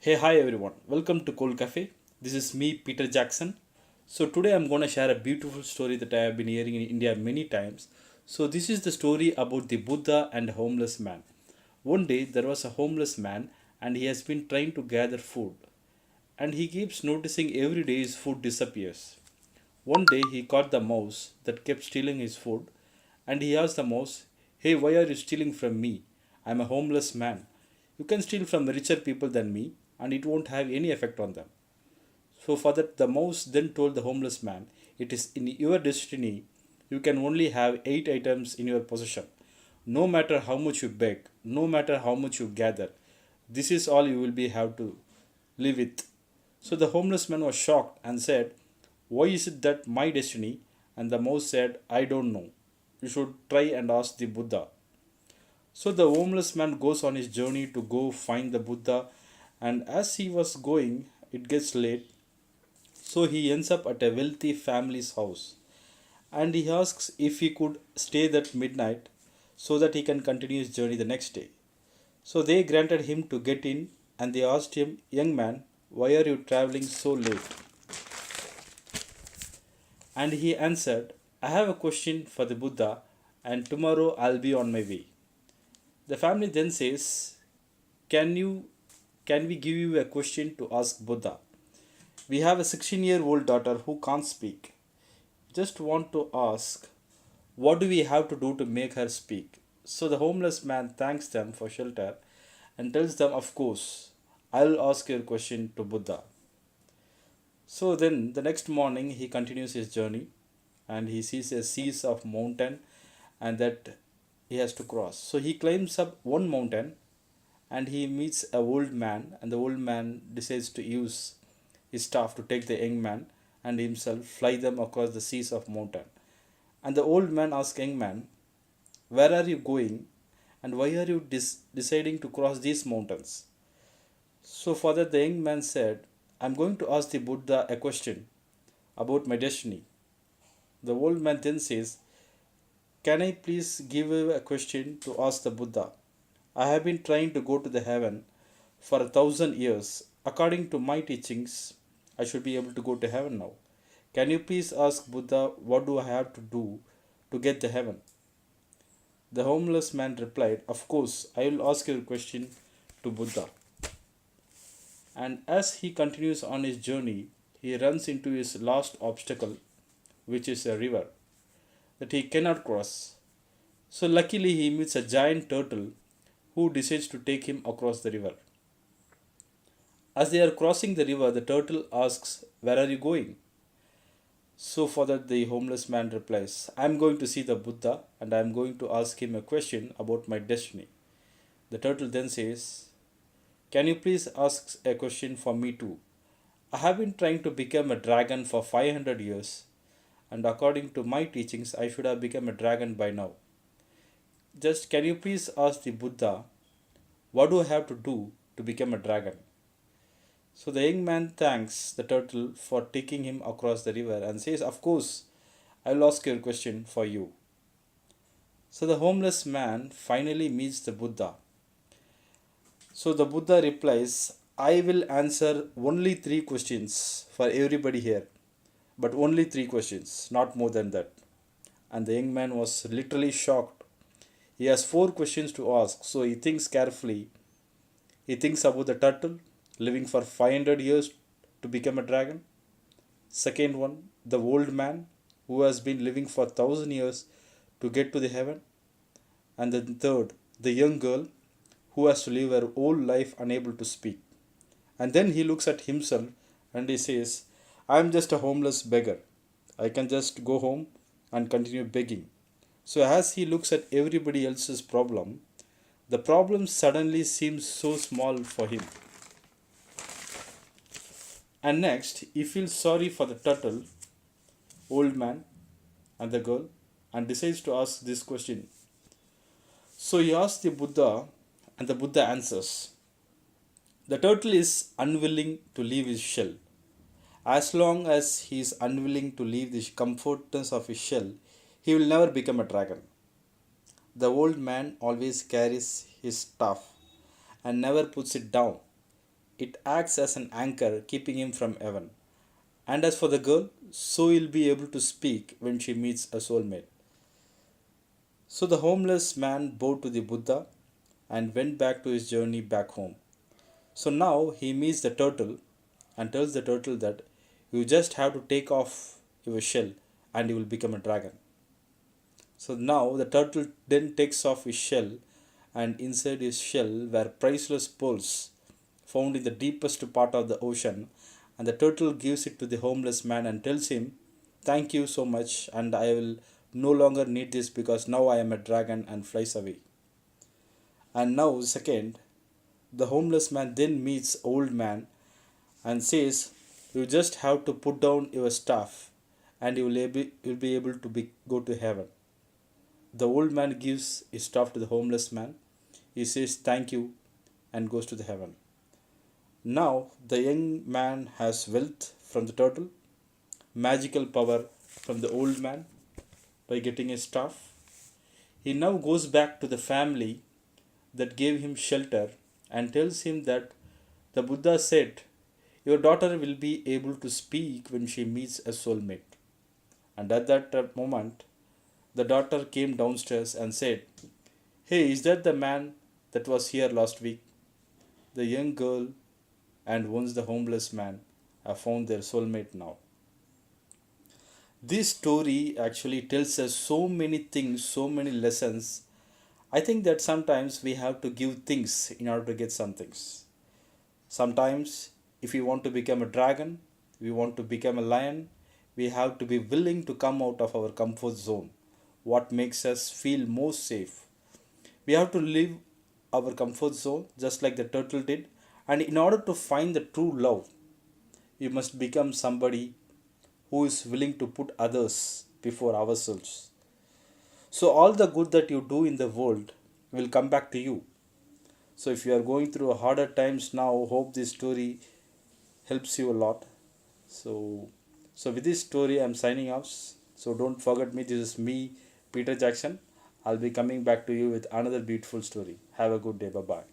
Hey, hi everyone. Welcome to Cold Cafe. This is me, Peter Jackson. So, today I'm going to share a beautiful story that I have been hearing in India many times. So, this is the story about the Buddha and a homeless man. One day, there was a homeless man and he has been trying to gather food. And he keeps noticing every day his food disappears. One day, he caught the mouse that kept stealing his food and he asked the mouse, "Hey, why are you stealing from me? I'm a homeless man. You can steal from richer people than me and it won't have any effect on them." So, for that, the mouse then told the homeless man, "It is in your destiny. You can only have 8 items in your possession. No matter how much you beg, no matter how much you gather, this is all you will be have to live with." So the homeless man was shocked and said, "Why is it that my destiny?" And the mouse said, "I don't know. You should try and ask the Buddha." So the homeless man goes on his journey to go find the Buddha, and as he was going, it gets late. So he ends up at a wealthy family's house, and he asks if he could stay that midnight so that he can continue his journey the next day. So they granted him to get in, and they asked him, "Young man, why are you traveling so late?" And he answered, "I have a question for the Buddha, and tomorrow I'll be on my way." The family then says, Can you can we give you a question to ask Buddha? We have a 16-year-old daughter who can't speak. Just want to ask, what do we have to do to make her speak? So the homeless man thanks them for shelter and tells them, "Of course, I'll ask your question to Buddha." So then the next morning he continues his journey and he sees a seas of mountain and that he has to cross. So he climbs up one mountain and he meets a old man, and the old man decides to use his staff to take the young man and himself fly them across the seas of mountain. And the old man asks young man, "Where are you going and why are you deciding to cross these mountains?" So for that the young man said, "I'm going to ask the Buddha a question about my destiny." The old man then says, "Can I please give you a question to ask the Buddha? I have been trying to go to the heaven for 1,000 years. According to my teachings, I should be able to go to heaven now. Can you please ask Buddha what do I have to do to get the heaven?" The homeless man replied, "Of course, I will ask your question to Buddha." And as he continues on his journey, he runs into his last obstacle, which is a river that he cannot cross. So luckily he meets a giant turtle who decides to take him across the river. As they are crossing the river, the turtle asks, "Where are you going?" So for that the homeless man replies, "I am going to see the Buddha and I am going to ask him a question about my destiny." The turtle then says, "Can you please ask a question for me too? I have been trying to become a dragon for 500 years, and according to my teachings, I should have become a dragon by now. Just can you please ask the Buddha, what do I have to do to become a dragon?" So the young man thanks the turtle for taking him across the river and says, "Of course, I will ask your question for you." So the homeless man finally meets the Buddha. So the Buddha replies, "I will answer only three questions for everybody here, but only three questions, not more than that." And the young man was literally shocked. He has four questions to ask, so he thinks carefully. He thinks about the turtle living for 500 years to become a dragon. Second one, the old man who has been living for 1,000 years to get to the heaven. And then third, the young girl who has to live her whole life unable to speak. And then he looks at himself and he says, "I am just a homeless beggar. I can just go home and continue begging." So as he looks at everybody else's problem, the problem suddenly seems so small for him. And next, he feels sorry for the turtle, old man, and the girl, and decides to ask this question. So he asks the Buddha, and the Buddha answers. The turtle is unwilling to leave his shell. As long as he is unwilling to leave the comfortness of his shell, he will never become a dragon. The old man always carries his staff and never puts it down. It acts as an anchor, keeping him from heaven. And as for the girl, so he'll be able to speak when she meets a soulmate. So the homeless man bowed to the Buddha and went back to his journey back home. So now he meets the turtle and tells the turtle that you just have to take off your shell and you will become a dragon. So now the turtle then takes off his shell, and inside his shell were priceless pearls found in the deepest part of the ocean. And the turtle gives it to the homeless man and tells him, "Thank you so much, and I will no longer need this because now I am a dragon," and flies away. And now, second, the homeless man then meets old man and says, "You just have to put down your staff, and you'll be able to go to heaven." The old man gives his staff to the homeless man. He says, "Thank you," and goes to the heaven. Now the young man has wealth from the turtle, magical power from the old man by getting his staff. He now goes back to the family that gave him shelter and tells him that the Buddha said, "Your daughter will be able to speak when she meets a soulmate." And at that moment, the daughter came downstairs and said, "Hey, is that the man that was here last week?" The young girl and once the homeless man have found their soulmate now. This story actually tells us so many things, so many lessons. I think that sometimes we have to give things in order to get some things. Sometimes, if we want to become a dragon, we want to become a lion, we have to be willing to come out of our comfort zone, what makes us feel most safe. We have to leave our comfort zone just like the turtle did. And in order to find the true love, we must become somebody who is willing to put others before ourselves. So, all the good that you do in the world will come back to you. So, if you are going through harder times now, hope this story helps you a lot. So, with this story, I'm signing off. So, don't forget me. This is me, Peter Jackson. I'll be coming back to you with another beautiful story. Have a good day. Bye bye.